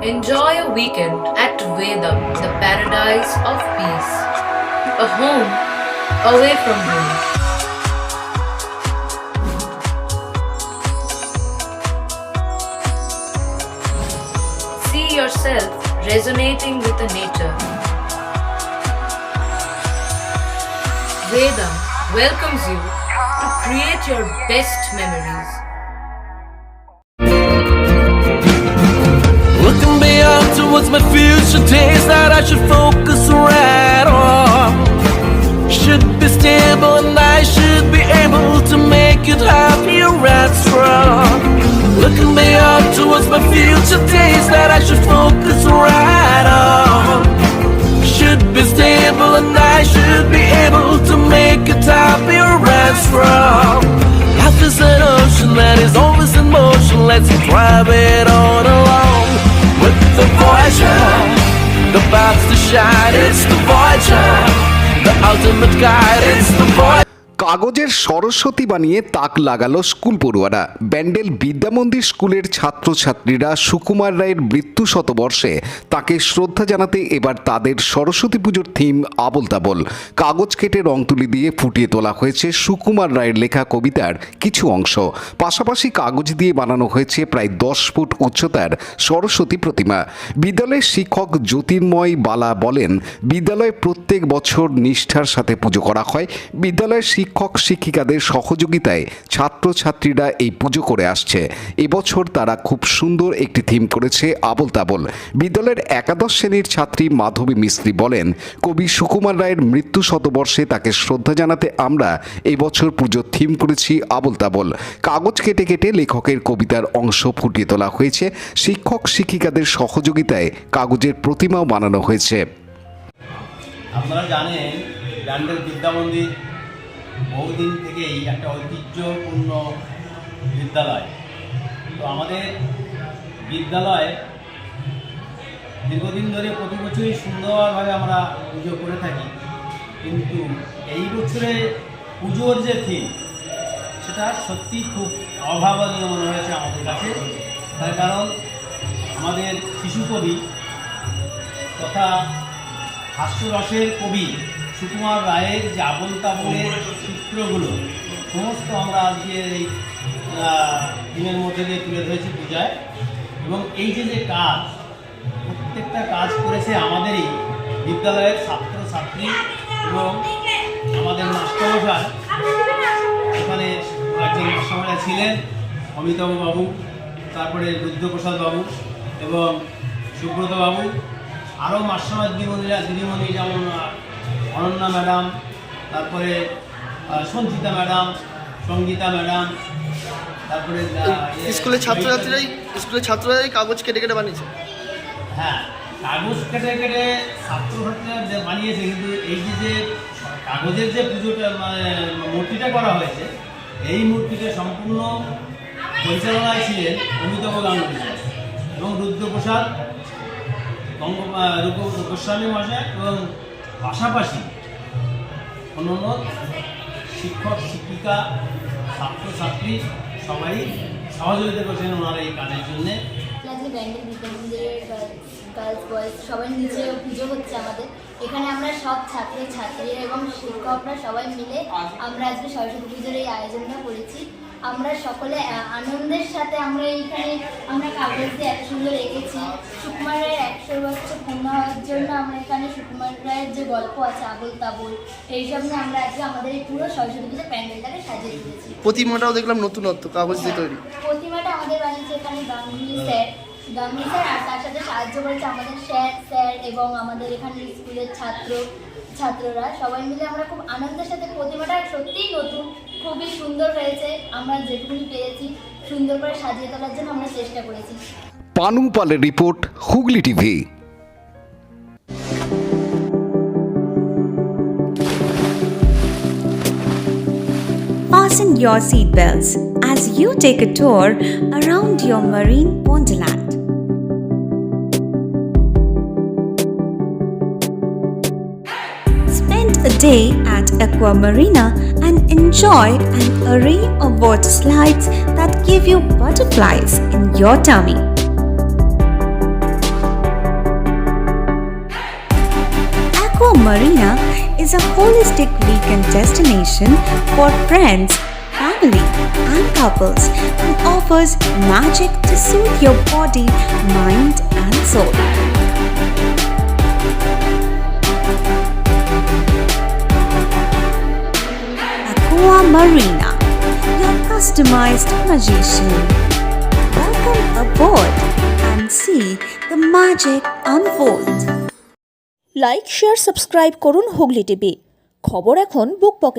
Enjoy a weekend at Vedam, the paradise of peace. A home away from home. See yourself resonating with the nature. Vedam welcomes you to create your best memories. Looking beyond towards my future days that I should focus right on. Should be stable and I should be able to make it happier and strong. Looking beyond towards my future days that I should focus right on. Should be stable and I should be able to make it happier and strong. Life is an ocean that is always in motion. Let's drive it on along. With the Voyager, the path to shine, it's the Voyager, the ultimate guide, it's the Voyager. কাগজের সরস্বতী বানিয়ে তাক লাগালো school পড়ুয়ারা। ব্যান্ডেল বিদ্যামন্দির স্কুলের ছাত্রছাত্রীরা সুকুমার রায়ের মৃত্যু শতবর্ষে তাকে শ্রদ্ধা জানাতে এবার তাদের সরস্বতী পুজোর থিম আবোল তাবোল। কাগজ কেটে রং তুলি দিয়ে ফুটিয়ে তোলা হয়েছে সুকুমার রায়ের লেখা কবিতার কিছু অংশ। পাশাপাশি কাগজ দিয়ে বানানো হয়েছে প্রায় 10 ফুট উচ্চতার সরস্বতী প্রতিমা। বিদ্যালয়ের শিক্ষক জ্যোতির্ময় বালা বলেন, বিদ্যালয়ে প্রত্যেক বছর নিষ্ঠার সাথে পুজো করা হয়। বিদ্যালয়ের শিক্ষক শিক্ষিকাদের সহযোগিতায় ছাত্রছাত্রীরা এই পুজো করে আসছে। এবছর তারা খুব সুন্দর একটি থিম করেছে আবোল তাবোল। বিদ্যালয়ের একাদশ শ্রেণীর ছাত্রী মাধবী মিস্ত্রি বলেন, কবি সুকুমার রায়ের মৃত্যু শতবর্ষে তাকে শ্রদ্ধা জানাতে আমরা এবছর পুজোর থিম করেছি আবোল তাবোল। কাগজ কেটে কেটে লেখকের কবিতার অংশ ফুটিয়ে তোলা হয়েছে। শিক্ষক শিক্ষিকাদের সহযোগিতায় কাগজের প্রতিমাও বানানো হয়েছে। আপনারা জানেন ব্যান্ডেল বিদ্যামন্দির বহুদিন থেকেই একটা ঐতিহ্যপূর্ণ বিদ্যালয়। তো আমাদের বিদ্যালয়ে দীর্ঘদিন ধরে প্রতি বছরই সুন্দরভাবে আমরা পুজো করে থাকি, কিন্তু এই বছরে পুজোর যে থিম সেটা সত্যি খুব অভাবনীয় মনে হয়েছে আমাদের কাছে। তার কারণ আমাদের শিশু কবি তথা হাস্যরসের কবি সুকুমার রায়ের যে আবোল তাবোলের চিত্রগুলো সমস্ত আমরা আজকে এই দিনের মধ্যে দিয়ে তুলে ধরেছি পূজায়। এবং এই যে কাজ, প্রত্যেকটা কাজ করেছে আমাদেরই বিদ্যালয়ের ছাত্রছাত্রী এবং আমাদের মাস্টারমশাই। এখানে একজন মাস্টারমশাই ছিলেন অমিতাভ বাবু, তারপরে রুদ্রপ্রসাদ বাবু এবং সুব্রত বাবু, আরও মাস্টারমশাই দিদিমণি যেমন অনন্যা ম্যাডাম, তারপরে সঞ্চিতা ম্যাডাম, সঙ্গীতা ম্যাডাম, তারপরে স্কুলের ছাত্রছাত্রীরাই কাগজ কেটে কেটে বানিয়েছে। হ্যাঁ, কাগজ কেটে কেটে ছাত্রছাত্রীরা বানিয়েছে, কিন্তু এই যে কাগজের যে পুজোটা মূর্তিটা করা হয়েছে, এই মূর্তিটা সম্পূর্ণ পরিচালনায় ছিলেন অমিতাভ গাঙ্গুলি এবং রুদ্রপ্রসাদ গোস্বামী মহাশয় এবং পাশাপাশি অন্যান্য শিক্ষক শিক্ষিকা ছাত্রছাত্রী সবাই সহযোগিতা করছেন ওনারা এই কাজের জন্যে। ব্যান্ডেল বিদ্যামন্দিরের গার্লস বয়েজ সবাই নিচে পুজো হচ্ছে আমাদের এখানে। আমরা সব ছাত্রছাত্রীরা এবং শিক্ষকরা সবাই মিলে আমরা আজকে সরস্বতী পুজোর এই আয়োজনটা করেছি। আমরা সকলে আনন্দের সাথে আমরা এইখানে কাগজ দিয়ে এত সুন্দর এঁকেছি। সুকুমার রায়ের 100 বছর পূর্ণ হওয়ার জন্য আমরা এখানে সুকুমার রায়ের যে গল্প আছে আবোল তাবোল, এইসব নিয়ে আমরা আজকে আমাদের এই পুরো সরস্বতী পুজোর প্যান্ডেলটাকে সাজিয়ে তুলেছি। প্রতিমাটাও দেখলাম নতুনত্ব কাগজ দিয়ে তৈরি। প্রতিমাটা আমাদের বানিয়েছে এখানে গাঙ্গুলি স্যার, আর তার সাথে সাহায্য করেছে আমাদের স্যার এবং আমাদের এখানে স্কুলের ছাত্ররা সবাই মিলে আমরা খুব আনন্দের সাথে প্রতিমাটা সত্যিই নতুন, খুবই সুন্দর হয়েছে। আমরা যেটুকুনি পেরেছি সুন্দর করে সাজিয়ে তোলার জন্য আমরা চেষ্টা করেছি। পানু পালের report, Hooghly TV. Fasten your seatbelts as you take a tour around your marine wonderland. Spend a day at Aqua Marina and enjoy an array of water slides that give you butterflies in your tummy. Aqua Marina is a holistic weekend destination for friends, family, and couples and offers magic to soothe your body, mind, and soul. Aqua Marina, your customized magician. Welcome aboard and see the magic unfold. Like share subscribe করুন Hooghly TV. খবর এখন বুক pocket.